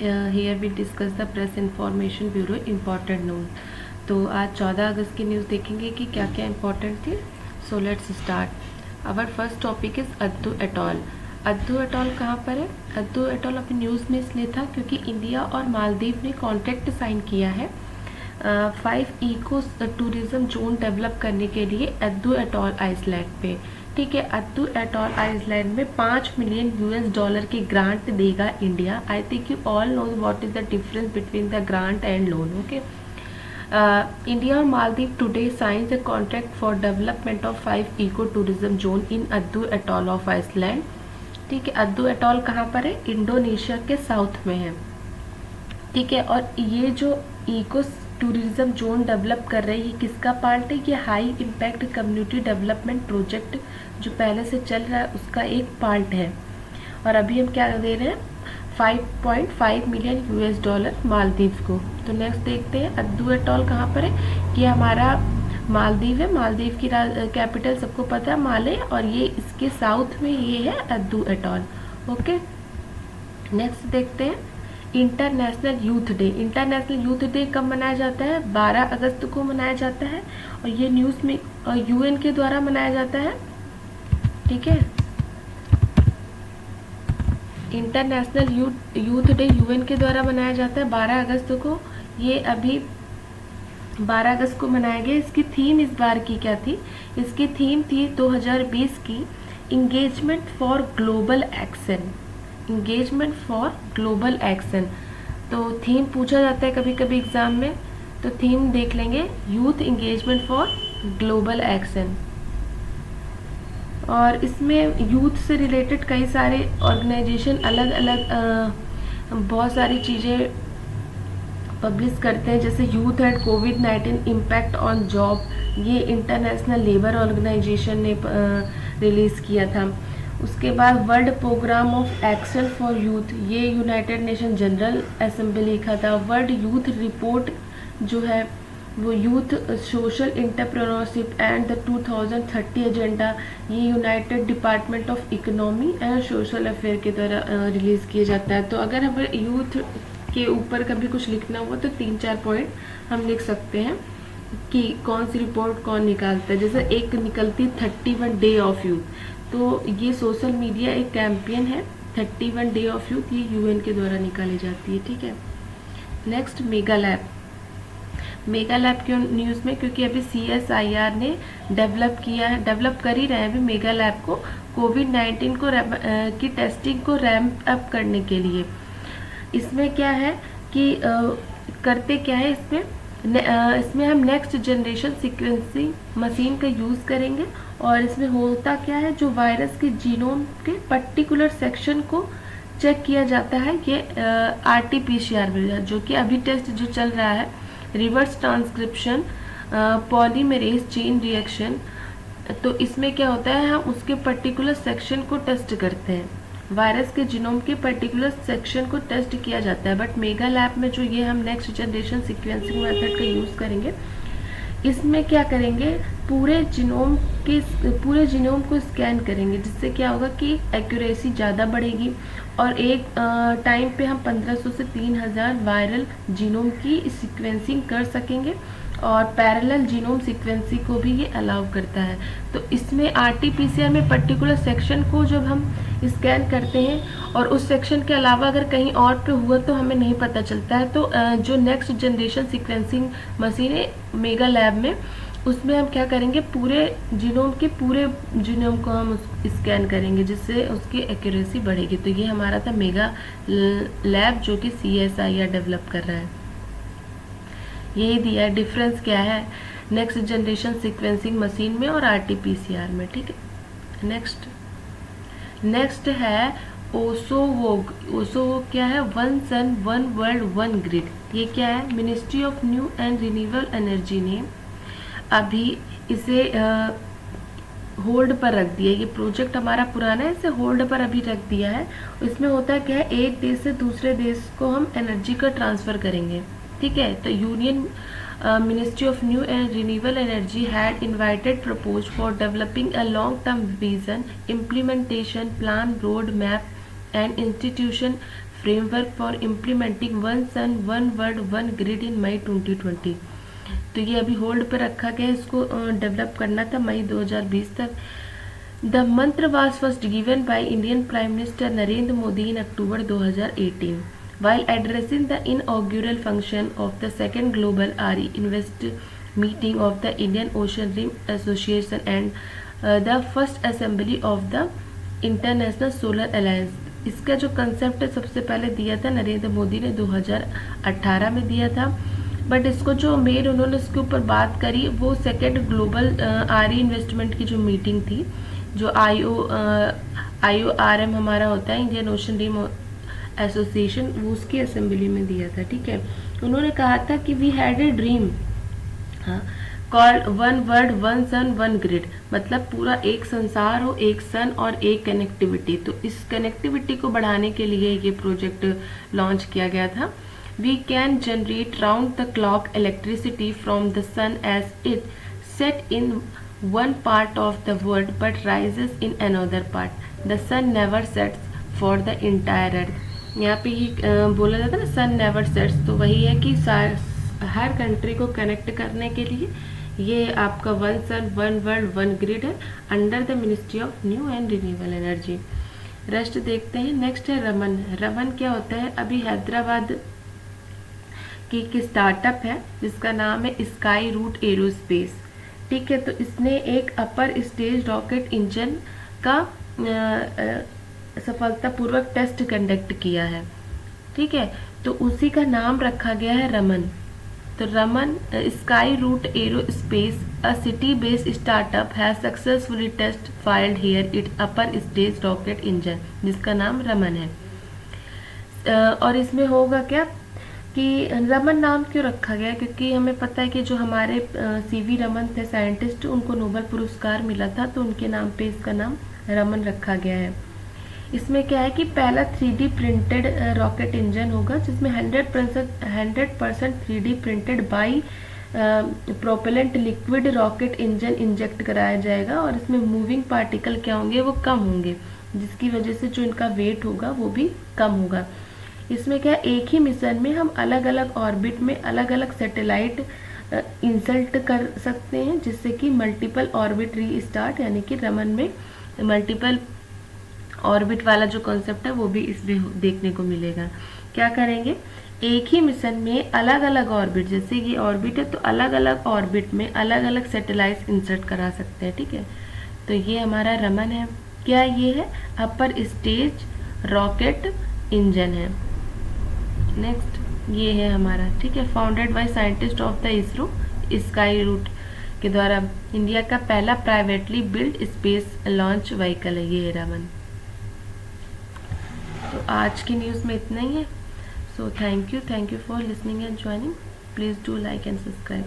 Hair we discuss the press information bureau important news. तो आज 14 अगस्त की न्यूज़ देखेंगे कि क्या क्या इम्पोर्टेंट थी। So let's start. Our first topic is Addu atoll. Addu atoll कहाँ पर है? अद्दू एटॉल अपनी न्यूज़ में इसलिए था क्योंकि इंडिया और मालदीव ने कॉन्ट्रैक्ट साइन किया है 5 इको टूरिज्म जोन डेवलप करने के लिए अद्दू एटॉल आइसलैंड पे। ठीक है, अद्दू एटॉल आइसलैंड में $5 मिलियन की ग्रांट देगा India. I think you all know what is the difference between the grant and loan. Okay, India और Maldives today signs a contract for development of 5 eco tourism zone in Addu atoll of island. ठीक है, अद्दू atoll कहाँ पर है? Indonesia के south में है। ठीक है, और ये जो इको टूरिज्म जोन डेवलप कर रही है किसका पार्ट है? ये high impact community development project जो पहले से चल रहा है उसका एक पार्ट है। और अभी हम क्या दे रहे हैं? $5.5 मिलियन मालदीव को। तो नेक्स्ट देखते हैं अद्दू एटॉल कहाँ पर है। ये हमारा मालदीव है। मालदीव की कैपिटल सबको पता है माले, और ये इसके साउथ में ये है अद्दू एटॉल। ओके, नेक्स्ट देखते हैं international youth day. International youth day कब मनाया जाता है? 12 अगस्त को मनाया जाता है, और ये न्यूज़ में यूएन के द्वारा मनाया जाता है। ठीक है, इंटरनेशनल यूथ डे यूएन के द्वारा मनाया जाता है 12 अगस्त को। ये अभी 12 अगस्त को मनाया गया। इसकी थीम इस बार की क्या थी? इसकी थीम थी 2020 की engagement for global action. Engagement for global action. तो थीम पूछा जाता है कभी कभी एग्जाम में, तो थीम देख लेंगे, youth engagement for global action. और इसमें यूथ से रिलेटेड कई सारे ऑर्गेनाइजेशन अलग अलग बहुत सारी चीज़ें पब्लिश करते हैं, जैसे यूथ एंड कोविड-19 इम्पैक्ट ऑन जॉब, ये इंटरनेशनल लेबर ऑर्गेनाइजेशन ने रिलीज़ किया था। उसके बाद World Programme of Action for Youth, ये यूनाइटेड नेशन जनरल असेंबली का था। वर्ल्ड यूथ रिपोर्ट जो है वो youth social entrepreneurship and the 2030 agenda, ये United Department of Economy and Social Affair के द्वारा रिलीज़ किया जाता है। तो अगर हमें यूथ के ऊपर कभी कुछ लिखना हुआ तो 3-4 पॉइंट हम लिख सकते हैं कि कौन सी रिपोर्ट कौन निकालता है। जैसे एक निकलती 31 डे ऑफ यूथ, तो ये सोशल मीडिया एक कैंपेन है 31 डे ऑफ यूथ, ये यूएन के द्वारा निकाली जाती है। ठीक है, next mega lab. Mega lab क्यों न्यूज़ में? क्योंकि अभी CSIR ने डेवलप किया है, डेवलप कर ही रहे हैं अभी मेगा लैब को, कोविड-19 को की टेस्टिंग को रैम्प अप करने के लिए। इसमें क्या है कि करते क्या है इसमें हम नेक्स्ट जनरेशन सीक्वेंसिंग मशीन का यूज़ करेंगे। और इसमें होता क्या है, जो वायरस के जीनोम के पर्टिकुलर सेक्शन को चेक किया जाता है, ये RT-PCR में, जो कि अभी टेस्ट जो चल रहा है reverse transcription polymerase chain reaction. तो इसमें क्या होता है, हम उसके पर्टिकुलर सेक्शन को टेस्ट करते हैं, वायरस के जीनोम के पर्टिकुलर सेक्शन को टेस्ट किया जाता है। बट मेगा लैब में जो ये हम नेक्स्ट जनरेशन सीक्वेंसिंग मेथड का यूज़ करेंगे, इसमें क्या करेंगे, पूरे जीनोम को स्कैन करेंगे, जिससे क्या होगा कि एक्यूरेसी ज़्यादा बढ़ेगी, और एक टाइम पे हम 1500 से 3000 वायरल जीनोम की सीक्वेंसिंग कर सकेंगे। और पैरेलल जीनोम सीक्वेंसिंग को भी ये अलाउ करता है। तो इसमें RT-PCR में पर्टिकुलर सेक्शन को जब हम स्कैन करते हैं और उस सेक्शन के अलावा अगर कहीं और पे हुआ तो हमें नहीं पता चलता है। तो जो नेक्स्ट जनरेशन सीक्वेंसिंग मशीन है मेगा लैब में, उसमें हम क्या करेंगे, पूरे जीनोम को हम स्कैन करेंगे, जिससे उसकी एक्यूरेसी बढ़ेगी। तो ये हमारा था मेगा लैब जो कि CSIR डेवलप कर रहा है। यही दिया है डिफरेंस क्या है नेक्स्ट जनरेशन सीक्वेंसिंग मशीन में और RT-PCR में। ठीक है, नेक्स्ट है ओसोवोग। ओसोवोग क्या है? One sun one world one grid. ये क्या है? Ministry of New and Renewable energy ने अभी इसे होल्ड पर रख दिया। ये प्रोजेक्ट हमारा पुराना है, इसे होल्ड पर अभी रख दिया है। इसमें होता है क्या है, एक देश से दूसरे देश को हम एनर्जी का ट्रांसफ़र करेंगे। ठीक है, तो Union Ministry of New and Renewable Energy had invited propose for developing a long term vision implementation plan road map and institution framework for implementing one sun one world one grid in May 2020। तो ये अभी hold पर रखा गया है, इसको develop करना था मई 2020 तक। द मंत्र was first given by Indian prime minister Narendra Modi in October 2018 while addressing the inaugural function of the second global RE Invest meeting of the Indian Ocean Rim Association and the first assembly of the International Solar Alliance। इसका जो concept है सबसे पहले दिया था नरेंद्र मोदी ने 2018 में दिया था, बट इसको जो मेन उन्होंने इसके ऊपर बात करी वो सेकेंड ग्लोबल RE इन्वेस्टमेंट की जो मीटिंग थी, जो IORM हमारा होता है इंडियन ओशन रिम एसोसिएशन, वो उसकी असेंबली में दिया था। ठीक है, उन्होंने कहा था कि we had a dream called one world one sun one grid, मतलब पूरा एक संसार हो, एक सन और एक कनेक्टिविटी। तो इस कनेक्टिविटी को बढ़ाने के लिए ये प्रोजेक्ट लॉन्च किया गया था। We can generate round the clock electricity from the sun as it set in one part of the world but rises in another part. The sun never sets for the entire earth. यहाँ पे ही बोला जाता है ना सन never sets, तो वही है कि हर कंट्री को कनेक्ट करने के लिए ये आपका one sun one world one grid है under the ministry of New and Renewable energy. Rest देखते हैं। नेक्स्ट है रमन। रमन क्या होता है? अभी हैदराबाद की एक स्टार्टअप है जिसका नाम है स्काई रूट एरोस्पेस। ठीक है, तो इसने एक अपर स्टेज रॉकेट इंजन का सफलतापूर्वक टेस्ट कंडक्ट किया है। ठीक है, तो उसी का नाम रखा गया है रमन। तो Raman Skyroot aerospace a city based startup has successfully test fired here its upper stage rocket engine, जिसका नाम रमन है। और इसमें होगा क्या कि रमन नाम क्यों रखा गया? क्योंकि हमें पता है कि जो हमारे CV रमन थे साइंटिस्ट, उनको नोबेल पुरस्कार मिला था, तो उनके नाम पे इसका नाम रमन रखा गया है। इसमें क्या है कि पहला 3D प्रिंटेड रॉकेट इंजन होगा जिसमें 100% 3D printed by propellant liquid rocket engine inject कराया जाएगा, और इसमें मूविंग पार्टिकल क्या होंगे, वो कम होंगे, जिसकी वजह से जो इनका वेट होगा वो भी कम होगा। इसमें क्या एक ही मिशन में हम अलग अलग ऑर्बिट में अलग अलग सैटेलाइट इंसल्ट कर सकते हैं, जिससे कि मल्टीपल ऑर्बिट रीस्टार्ट, यानी कि रमन में मल्टीपल ऑर्बिट वाला जो कॉन्सेप्ट है वो भी इसमें देखने को मिलेगा। क्या करेंगे? एक ही मिशन में अलग अलग ऑर्बिट, जैसे ये ऑर्बिट है तो अलग अलग ऑर्बिट में अलग अलग सैटेलाइट इंसर्ट करा सकते हैं। ठीक है, तो ये हमारा रमन है। क्या ये है? अपर स्टेज रॉकेट इंजन है। नेक्स्ट ये है हमारा, ठीक है, founded by scientist of the ISRO Skyroot के द्वारा इंडिया का पहला privately build space launch vehicle है ये रमन। तो आज की न्यूज़ में इतना ही है। So thank you for listening and joining. Please do like and subscribe.